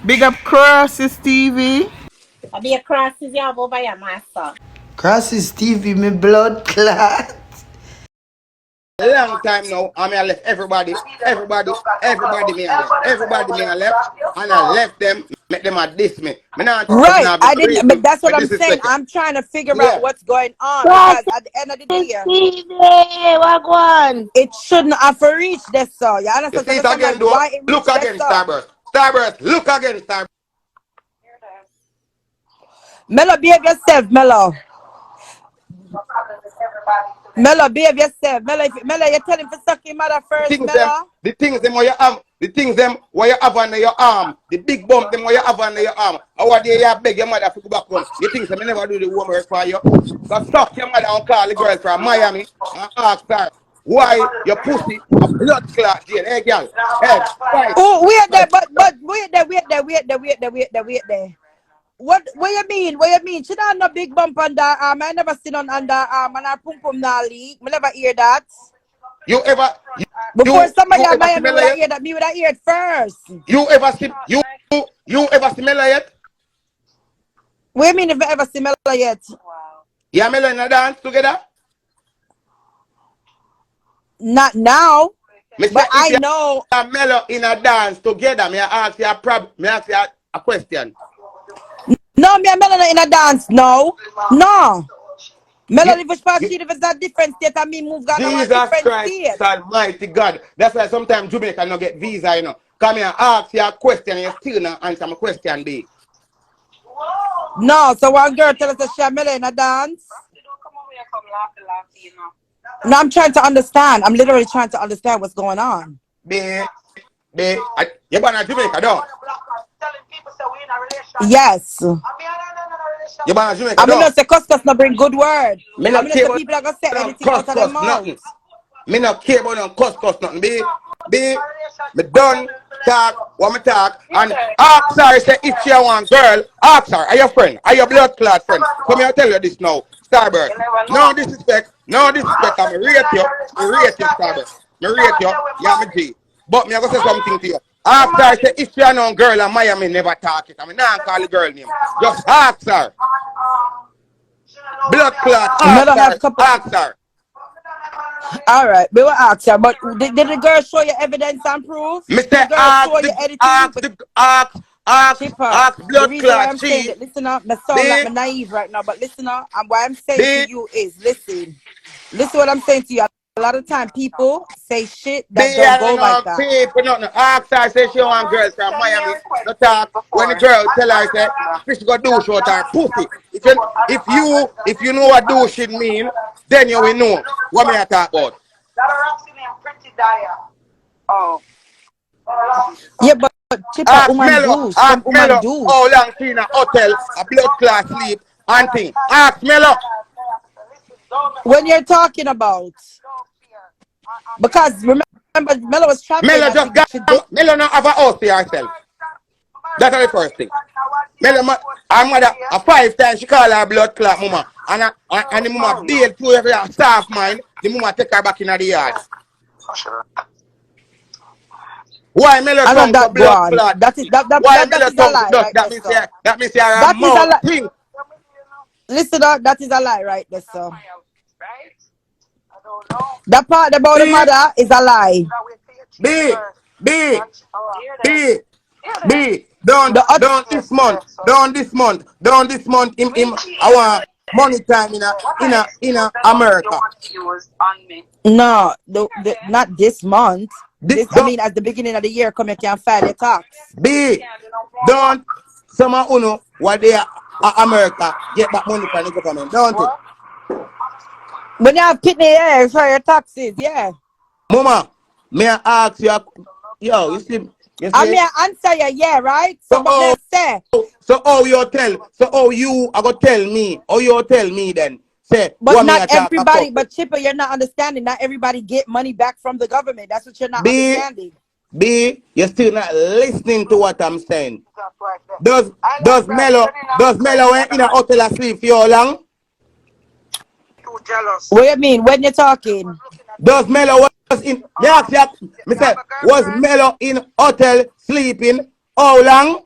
Big up Krossez TV. I be a crosses you have over your master. Krossez TV, me blood clot. Long time now, I mean I left everybody me I left. Everybody me I left, and I left them, make them a diss me. Me not Right. now be I didn't, but creative, that's what but I'm this is saying. second. I'm trying to figure out Yeah. what's going on because Crosses at the end of the day, TV, what one? it shouldn't have reached this, so you You understand? see So it that's again, like, though? why it Look reached this, again, so? Starburst. Starburst, look again, Starburst. Mello, behave yourself, Mello. Mello, behave yourself. Mello, you tell him to suck your mother first, Mello. The things them where you have, the things them where you have under your arm, the big bump them where you have under your arm. Or what day you beg your mother to go back home. You think them never do the homework for you? So suck your mother and call the girl from Miami and ask her why your pussy a blood clot, Jane. Hey, girl. Hey, fight. Oh, wait there, Fight. but wait there. What you mean? What you mean? She don't have no big bump on that arm. I never seen on that arm and her pum pum na leak. Me never hear that. You ever, you, Before somebody you at ever Miami smell would have it? heard that, me would have heard first. You ever smell it? What you mean if I ever see Mello yet? You and Melo in a dance together? Not now, Me say but if I you know. and Melo in a dance together, me ask you a question. No, me and Mello not in a dance. No. Mello You, live for you, she live in a different state and me move down to a Jesus different Christ state. Almighty God. That's why sometimes Jamaica not get visa, you know. Come here, ask you a question and you still not answer my question, B. No, so one girl tell us that she and Mello in a dance. No, I'm trying to understand. I'm literally trying to understand what's going on. B, you're born in Jamaica, don't? Yes. You're born in Jamaica, I'm gonna don't? say customers not bring good word. Me I'm not gonna care say about people are gonna say no anything out of their mouth. nothing. Me not care about no cuss nothing. Me done talk, what me talk, and ask her, say if she want girl, ask her, are your friend, are your blood clot friend? Come here, I tell you this now, Starburst. No disrespect, I'm rate you, Starburst. Me rate you, yeah, me G. But me I go say something to you. Ask her, say if she want girl in Miami, never talk it. I mean, now call the girl name. Just ask her. Blood clot, Mello have couple. ask her. All right, we will ask her. But did the girl show you evidence and proof? Did Mr. the girl show you anything? Chipper, the Blood reason why clot I'm saying she that, listen up, I sound like be me naive right now, but listen up, and what I'm saying to be you is, listen what I'm saying to you. A lot of time people say shit that be don't I go don't like know that. people nothing. Ask her say she want girls from Miami. No talk. When the girl tell her say fish go do short her pussy. If you know what do should mean, then you will know what me I talk about. Yeah, but Chipper, woman do. Some Ask woman Melo do. how long she in a hotel, a blood clot sleep and thing. Ask Melo. When you're talking about, because remember, Mello was traveling, Melo I just think got she did. Melo not have a house to herself. That's the first thing. Her mother, a 5 times she call her blood clot mama. And the mama bail through every staff mind. The mama take her back in the yard. Why Melo I know tongue for that go blood on. clot? That is Why that Melo is a tongue for lie blood? right there, sir. That means you're a That is a mouth lie. thing. Listen up, that is a lie right there, sir. That part about the B, mother is a lie. B, B, B, B. The Don't this month. Him. I want money time in a America. no, not this month. This, I Don't mean, at the beginning of the year, come you can file your tax. B. Don't some of uno what they are America get that money from the government. Don't it? When you have kidney, yeah, for your taxes, yeah. Mama, may I ask you? Yo, you I see? mean, I answer you, yeah, right? So, So but may I say, I go tell me, or you tell me then, say, but what me not attack a everybody, couple. but Chipper, you're not understanding. Not everybody get money back from the government. That's what you're not B, understanding. B, you're still not listening to what I'm saying. Does Melo in a hotel asleep for you long? What you mean when you're talking? Does Melo was in, me say, was Melo in hotel sleeping how long?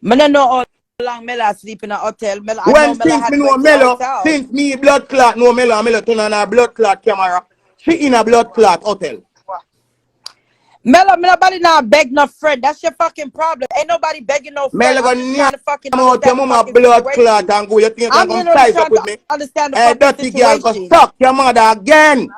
I don't know how long Mela sleep in a hotel. I know When Mela since had me to know went to the Melo, hotel. since me blood clot know Melo, and Melo turn on a blood clot camera. She in a blood clot hotel. Mela, nobody not beg no friend. That's your fucking problem. Ain't nobody begging no friend. Melo I'm gonna just nyam trying to fucking out your understand the mama fucking blood clot situation. and go. You think you can I'm come literally size up trying to with me? understand the Hey, fucking dirty girl, go situation. suck your mother again.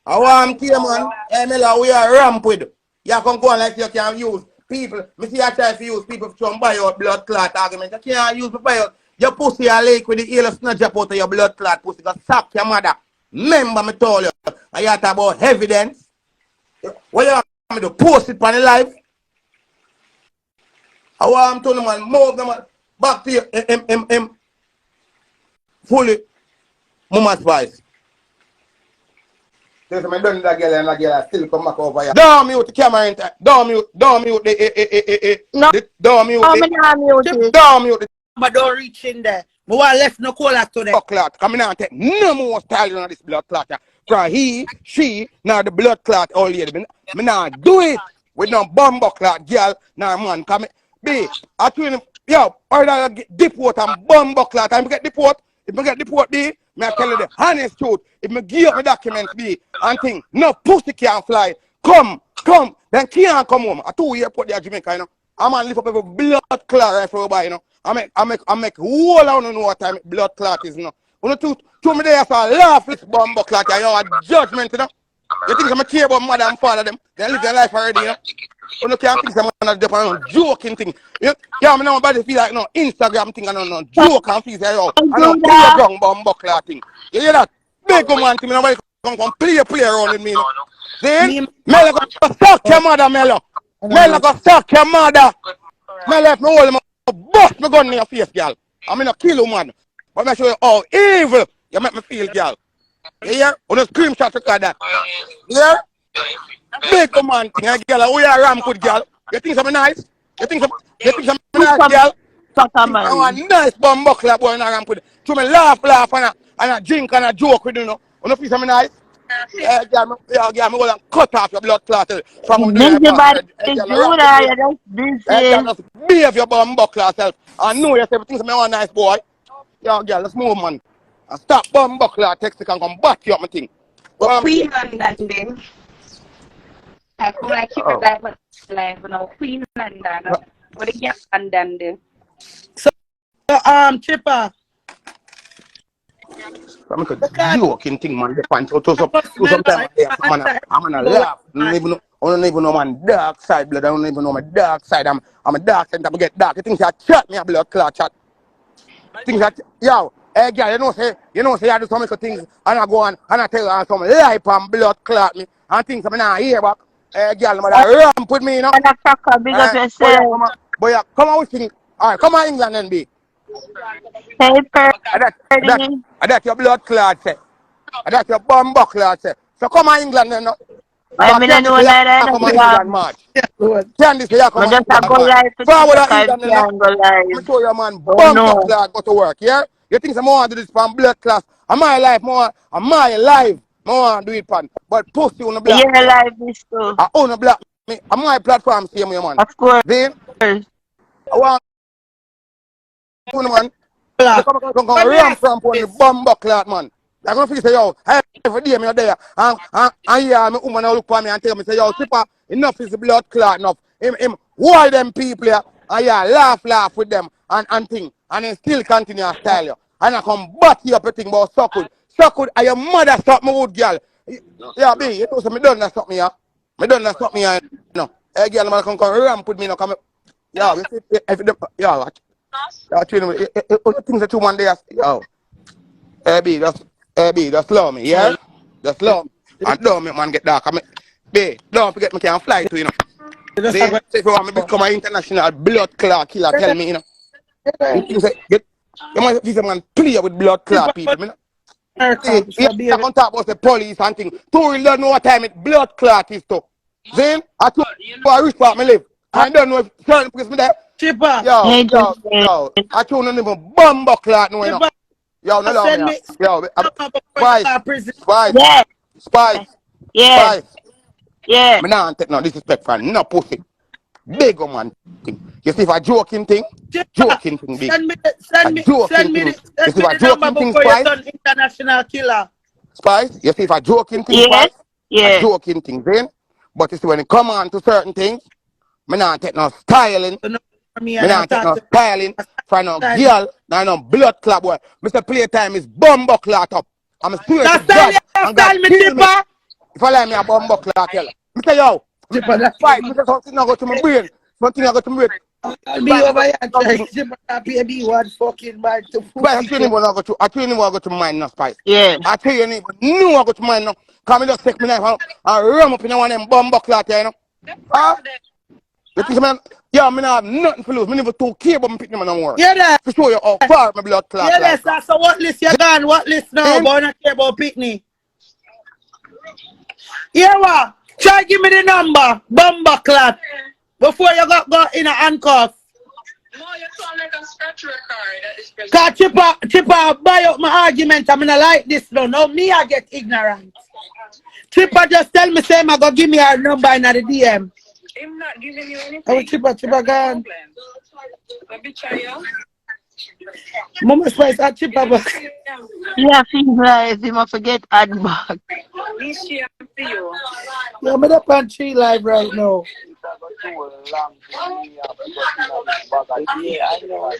I want to man. Hey, Melo, we are ramp with. You can go on like you can use people. Me see I try to use people to buy out blood clot argument. You can't use to buy out. Your pussy a leak with the eel snatch up out of your blood clot pussy. Go suck your mother. Remember me told you. And you talk about evidence. What you want me to post it on the live? I want to man move them back to you. Fully Mama Spice. There's my done that girl and that girl still come back over here. Don't mute the camera. Don't mute No, don't mute I'm the not muted. don't mute the But don't reach in there. I want left no cola to them. blood clot. Come in and take no more style on this blood clot. From he, she, now the blood clot all lady. Me not do it with no bumbo clot girl. Now man come in. B, I tell him, yo, order deport and bumbo clot. I get deport. If I get deport B, me I tell you the honest truth. If me give up my documents B and think no pussy can't fly. Come, then can't come home. I 2 years put there Jamaica, you know. I'm gonna lift up every blood clot right for everybody, you know. I make whole I don't know what time blood clot is, you know. When you two me there for laugh this bumbo clot, you know, a judgment, you know. You think I'm care about mother and father them? They live their life already, you know. You can't think someone depend on joking thing. Yeah, I know nobody feel like no Instagram thing and no joke and feel like I don't play a ground bumbo clot thing. You hear that? Big woman thing, nobody come play around with me, you know. See? Melo go suck your mother, Melo. Melo go suck your mother. Melo if me hold him bust me gun in your face, girl. I'm in a kill you, man. But I show you how evil you make me feel, girl. You hear? On a screenshot record that. You hear? Big man thing, girl. We are ram good, girl. You think something nice? You think something nice, girl? Fucker, I want man. nice bum buckler boy in a ramp with. So me laugh and a drink and a joke with you know. You know feel something nice? Girl, me go and cut off your blood clot from under Busy your body bastard. Girl, do ramp with that, me. you're just busy. Just behave your bum buckler self. I know you say everything's me one nice boy. Yo, girl, let's move, man. And stop bum buckler text and come back you up my thing. Well, Queen London then. I feel like keep it live live now. Queen London. What do you get London then? So, Chipper. I'm a joking thing, man. The punch out to sometimes I'm gonna laugh. I don't even know my dark side, blood. I don't even know my dark side. I'm a dark side. I get dark. You think I chat me a blood clot chat? Things that yo, hey girl, you know say I do some things and I go on and I tell her some life and blood clot me and things I'm not hear back. Hey girl, mother ramp with me, you know. And a fucker, big up yourself. Boy, come on with me. Alright, come on England and be. Hey, I that your blood clot say. I that your bum clot say. So come on England and no. I mean, I Candy know say that I you come on know. England March. Candy say you come I on just a England go March. live to Forward TikTok to and England and no. can't go I'm live. show you man Oh bum no. clot go to work, yeah? You think some want to do this from blood class? I'm my life more I'm my life. I want to do it pan. But pussy on the block. Your life is too. I own the block me. I'm my platform same way, man. Of course. Then I want to man. They Black. come Let me ramp ask from on you the this. bum clot, man. I'm gonna feel say yo, every day me there. And yeah, me woman look for me and tell me say yo, Chipper, enough is the blood clot enough. Him why them people here and yeah, laugh with them and thing. And then still continue to style you. And I come back you up a thing about so good. So good and your mother stop me wood girl. Yeah, B, you know so me done that stop me here. Me done that stop me here. You know. Hey girl, man come ramp with me now come. Yeah, you see if the yeah, watch. Yeah, things that you one day yo. Just love me, yeah? Just love me. And don't make man get dark. Don't forget me can fly too, you know. See? So if you want me to become an international blood clot killer, tell me, you know. You think say, you might see man play with blood clot people, you know. See, you can talk about the police and things. Two really don't know what time it blood clot is too. See? I told you I wish part me live. I don't know if certain place me there. Chipper. Hey, just I told you even bumbo clot no, you know. Chipper. Yo, no love me. Send me. Yo, Spice, Prison. yeah, Spice. yeah, Spice. yeah. Me nah take no disrespect for no pussy. Big man thing. You see if a joking thing, joking thing big. Send me Joking thing. You see if a the number joking thing, before you Spice? turn international killer. Spice? You see if a joking thing, Yes. Spice? A Yeah. joking thing, then. But you see when it come on to certain things, me not take no styling. So no for me Me and I not take talk no to styling for no style. girl, no blood club boy. Mr. Playtime is bumbo clot up. I'm a swear to That style God, you and God style me kill me Chipper. if I like me a bumbo clot tell. Me say yo, Chipper that fight, me say something I go to my brain. Something I go to my brain. I'll be over here and try Chipper that pay me one fucking man to Spice, I pussy. tell you what I go to. I tell you what I go to mine now, Spice. Yeah. I tell you no I go to mine now. Come me just take me knife and ram up in one of them bumbo clot here, you know. Huh? You think man, yeah, me not have nothing to lose. Me never too care about me picking them no more. Yeah there. To show you how far my blood clot Yeah there, like. sir. So what list you gone? What list now? Then, But I don't care about Pitney. Yeah what? Try give me the number. Bumba clot. Before you go in a handcuff. No, you can't make a scratch record at this present. Cause Chipper buy up my argument. I'm gonna like this now. Now me I get ignorant. Chipper just tell me say I go give me her number in the DM. I'm not giving you anything. Oh Chipper gone. Let me try you. Mama Spice at Chipper back. Yeah, things like you must forget add back. This year for you. Yeah, I'm up on 3 live right now. Yeah, I know.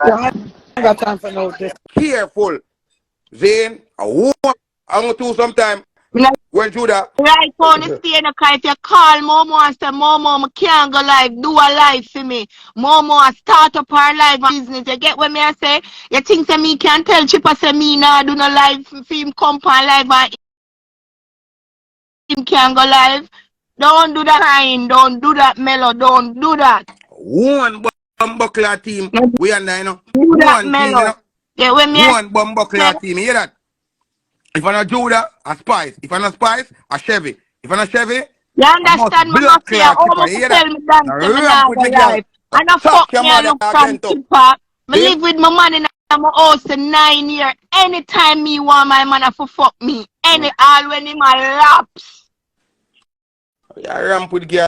I ain't got time for no this. careful. Zane, I'm going to do sometime. Like, When Judah. right on the stay in the car. If you call Momo and say, Momo, I can't go live, do a live for me. Momo, I start up our live business. You get what me I say? You think that me can tell Chipper say me nah do no live for him come on live and him can go live? Don't do that, Hein. Don't do that, Melo. Don't do that. One bumbuckler team. We are you know. Do that, One team, you Melo. know. Yeah, when me One bumbuckler team. You hear that? If I'm not Judah, a Spice. If I'm not Spice, a Chevy. If I'm not Chevy, you I must understand, my blood mafia? clot Oh, Chipper. my You hear tell that? me that Now me ramp nah with go the girl. live. And I Talk fuck your me I mother look from again too. Chipper. Me See? live with my man in my house for 9 years. Anytime me want my man to fuck me. All when him a lapse. You ramp with the girl.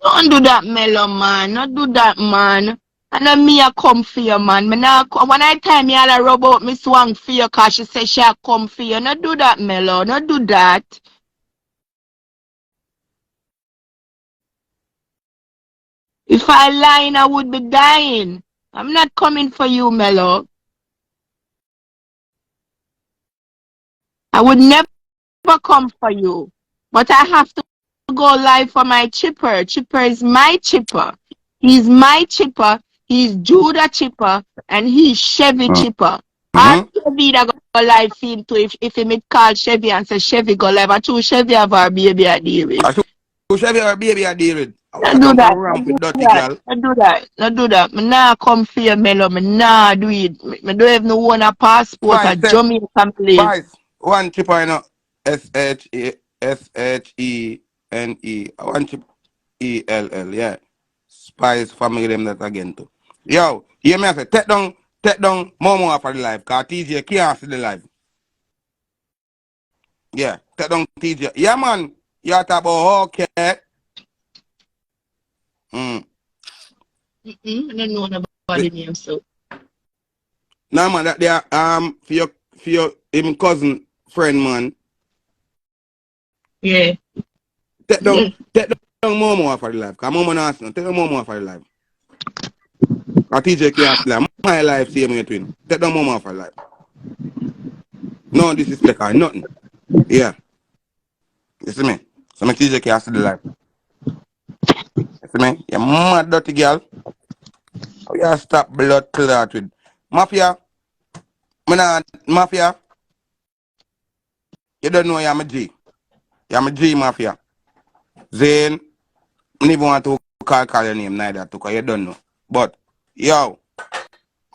Don't do that, Melo, man. Don't do that, man. And then me a come for you, man. Me nah, when I time me all a rub out me swang for you cause she say she a come for you. Don't do that, Melo. Don't do that. If I lying, I would be dying. I'm not coming for you, Melo. I would never come for you. But I have to go live for my Chipper. Chipper is my Chipper. He's my Chipper. He's Judah Chipper. And he's Chevy Chipper. All Chevy that go live for him too. If he call Chevy and say Chevy go live, I choose Chevy have our baby I deal with. You Chevy or baby I deal with. Don't do that. Don't do that. Don't do that. Me nah come for you, Melo. Me nah do it. Me don't even want a passport or Jamaican live. Spice. One Chipper, you know. Shene. One Chip ELL, yeah. Spice family them that again too. Yo, hear me I say, take down Momo for the live, cause TJ can't see the live. Yeah, take down TJ. Yeah man, you talk about okay. I don't know nobody name so. No man, that they are for your him cousin friend man. Yeah. Take down Momo for the live. Cause Momo not take down Momo for the live. Cause TJ can't see live. My life see me twin. Take down Momo for the live. No disrespect or nothing. Yeah. You see me? So my TJ can't see the live. You see me? You mad dirty girl. How you stop blood clot with Mafia? Mafia. You don't know you're my G. You're my G Mafia. Zane, I never want to call your name neither because you don't know. But yo,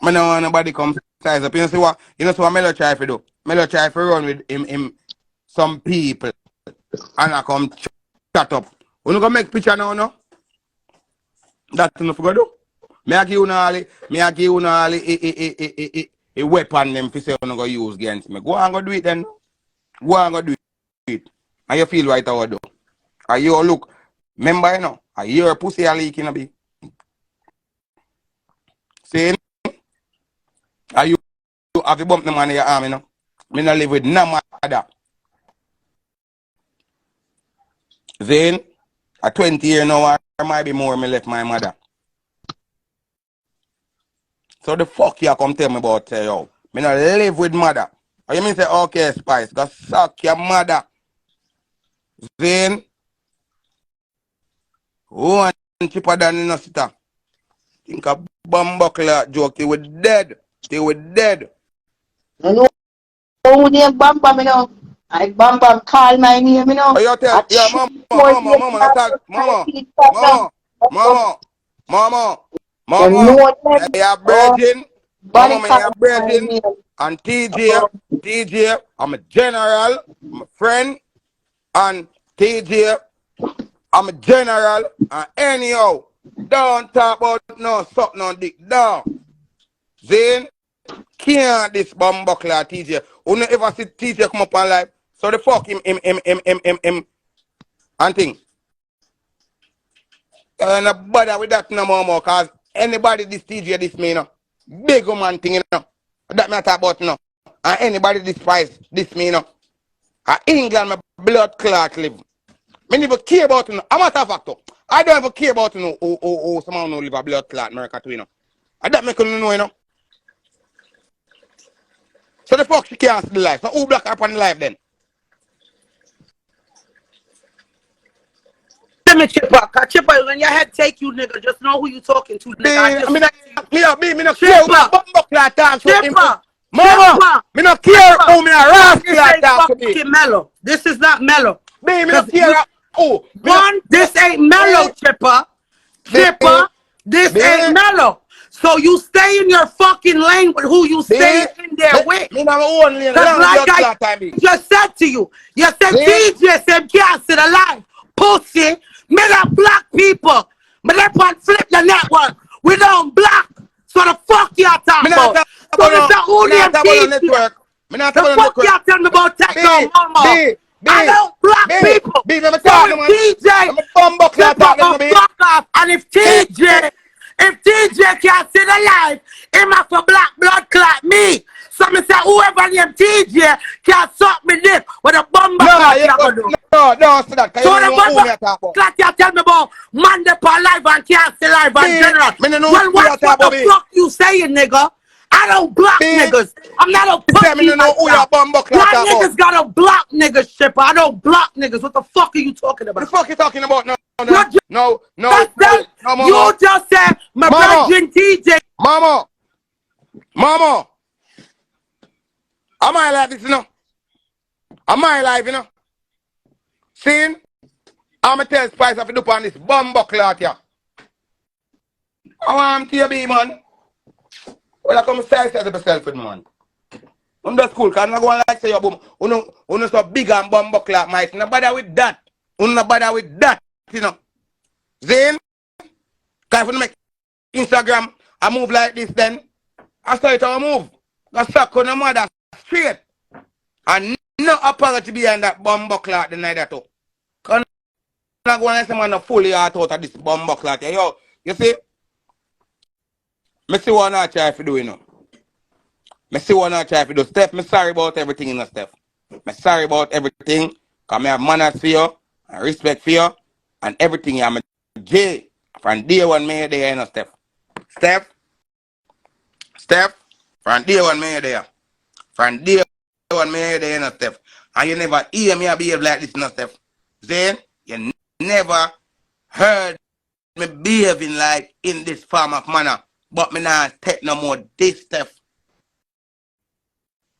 I don't want nobody come size up. You know what Melo try to do? Melo try to run with him some people and I come chat up. You gonna make picture now, no? That's enough to do. Me I give you all a weapon them for say you go use against me. Go and go do it then. Go and go do it. And you feel right how I do. Are you look? Remember, you know, are your pussy a leak in a be? See? Are you have you bumped the man in your arm, you know? Me not live with no mother. Then, at 20 years now, or might be more, me left my mother. So the fuck you come tell me about, yo? Me not live with mother. Or you mean say, okay, Spice, go suck your mother. Then, who and cheaper than in a sitter? Think a bumbuckler joke, they were dead. They were dead. I know who name Bam Bam, you know. I Bam Bam call my name, you know. Oh, you tell, I yeah, chew mama, not talk, You mama, know me them. a Oh, virgin, mama, body me call a my virgin, name. and Oh, TJ, I'm a general, I'm a friend, and TJ, I'm a general, and anyhow, don't talk about no suck no dick, down. Zane, can't this bumbuckler TJ. Who no ever see TJ come up on live? So the fuck him, and thing. No bother with that no more, cause anybody this TJ this me, you know. Big woman thing, you know. That me talk about, you know. And anybody despise this me, you know. England, my blood clot live. Me never care about, you know. I'm a factor. I don't ever care about, you know, someone who live a blood clot America too, you know. And that make you know, you know. So the fuck she can't see the life. So who block her upon the life then? Let me Chipper. Chipper, when your head take you, nigga, just know who you talking to, nigga. I mean, not care who Chipper. my bumbo clot talk to him. Chipper. Mama, Chipper. me not care Chipper. who me a rascal This ain't talk to me. fucking mellow. This is not mellow. Me not Cause care who. this ain't mellow, Chipper. Chipper, this ain't mellow. So you stay in your fucking lane with who you stay in there with. Me not my own lane. Cause Long like blood I clot time me. just said to you, said TJ said can't sit alive. Pussy, me not black people. Me not on flip the network. We don't block. So the fuck y'all talk Me not about? talk So about Mr. Who me not named talk about no TJ? network. Me not The talk about no fuck y'all network. tell me about techno mama? I don't block people. Let me So talk no if man. TJ I'm a bumbo clot Chipper talk them go no be. fuck off, and if TJ can't sit alive, him have to black blood clot me. So me say whoever named TJ can't suck me dick with a bumbo clot you gonna do. No, don't say that, cause So you the know who bumbo me a talk about. clot you tell me about man dey for life and can't sit alive in general. Me no know Well, who you watch talk what the about me. fuck you saying, nigga. I don't block niggas. I'm not a Say me pussy no know like who you that. bumbo clot Why talk about. niggas gotta block niggas, Chipper? I don't block niggas. What the fuck are you talking What the about? fuck you talking about now? Just said, you just said my virgin TJ. Mama, am I alive, you know? Am I alive, you know? Seeing? I'm going to tell Spice if you do on this bumbo clot here. I want to be, man. Well, I come say to myself, man. I'm just cool, because I'm not going to like say, you so big and bumbo clot, Mike. No bother with that. No bother with that, you know. Zane? Because if you make Instagram, I move like this, then I start to move. I suck on the mother straight. And no apology behind that bumbo clot the night that too. Because I'm not going to say man fully out of this bumbo clot. Yo, you see? I see what I try to do, you know. I see what I try to do. Steph, I'm sorry about everything, you know, Steph. I'm sorry about everything. Because I have manners for you, and respect for you, and everything. I'm a J. From day one, me there, you know, Steph, from day one, me there. From day one, me there, you know, Steph. And you never hear me behave like this, you know, Steph. Then, you never heard me behaving like in this form of manner. But me not take no more this, Steph.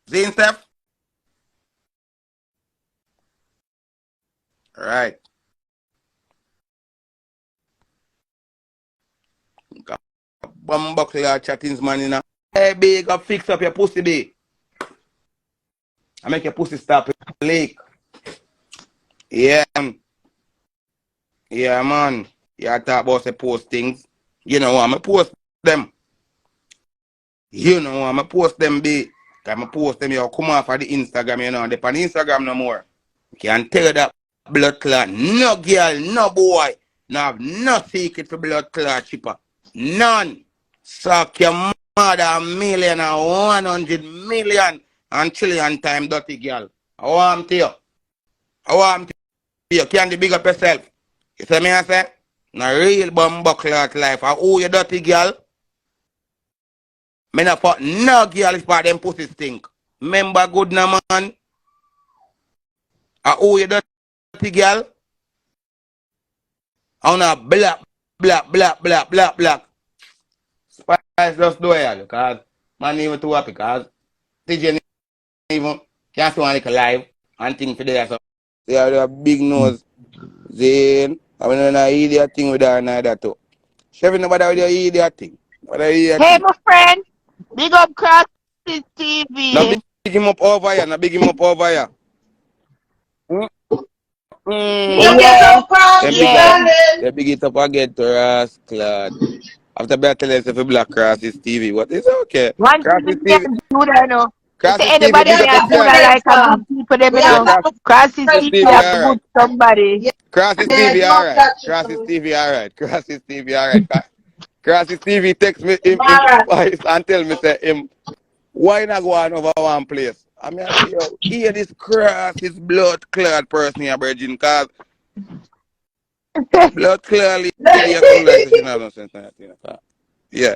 Zane, Steph? Right. Bumbuckler chattings, man, you know. Hey, B, go fix up your pussy, B. I make your pussy stop leak. Yeah. Yeah, man. Yeah, I talk about say post things. You know, I'm going to post them. You know, I'm going to post them, B. I'm going to post them, you come off of the Instagram, you know. They're on Instagram no more. You can't tell that. blood clot. No girl, no boy. No have no secret for blood clot chipper. None. Suck your mother a million and 100 million and trillion time dirty girl. I want to you. I want to you. Can't big up yourself. You see me I say? No real bumbo clot life. I owe you dirty girl. Me not fuck no girl if part them pussy stink. Remember good na man. I owe you dirty girl. I wanna black. Spice just do it because man even too happy because TJ even can't see one like live and thing for there so they have a big nose. Then I mean I eat that thing with her and that too. Chevy nobody with you eat that thing. Hey, my friend. Big up Krossez TV. Now big him up over here. Now big him up over here. Yeah. They big it up again to Rascal. After better tell us if you black Krossez TV, what is okay? One thing Krossez you TV, can do that, no. Say Krossez TV, anybody big up can do yourself. that like a good people, them, you know. Krossez Krossez TV TV, have alright. good somebody. Krossez TV, alright. Krossez TV, alright. Krossez TV, alright. Krossez TV text me him voice and tell me say him why not go on over one place? I mean I say yo, hear this Krossez blood clot person here, virgin, cause blood clearly you could like this, you know, no sense. Yeah.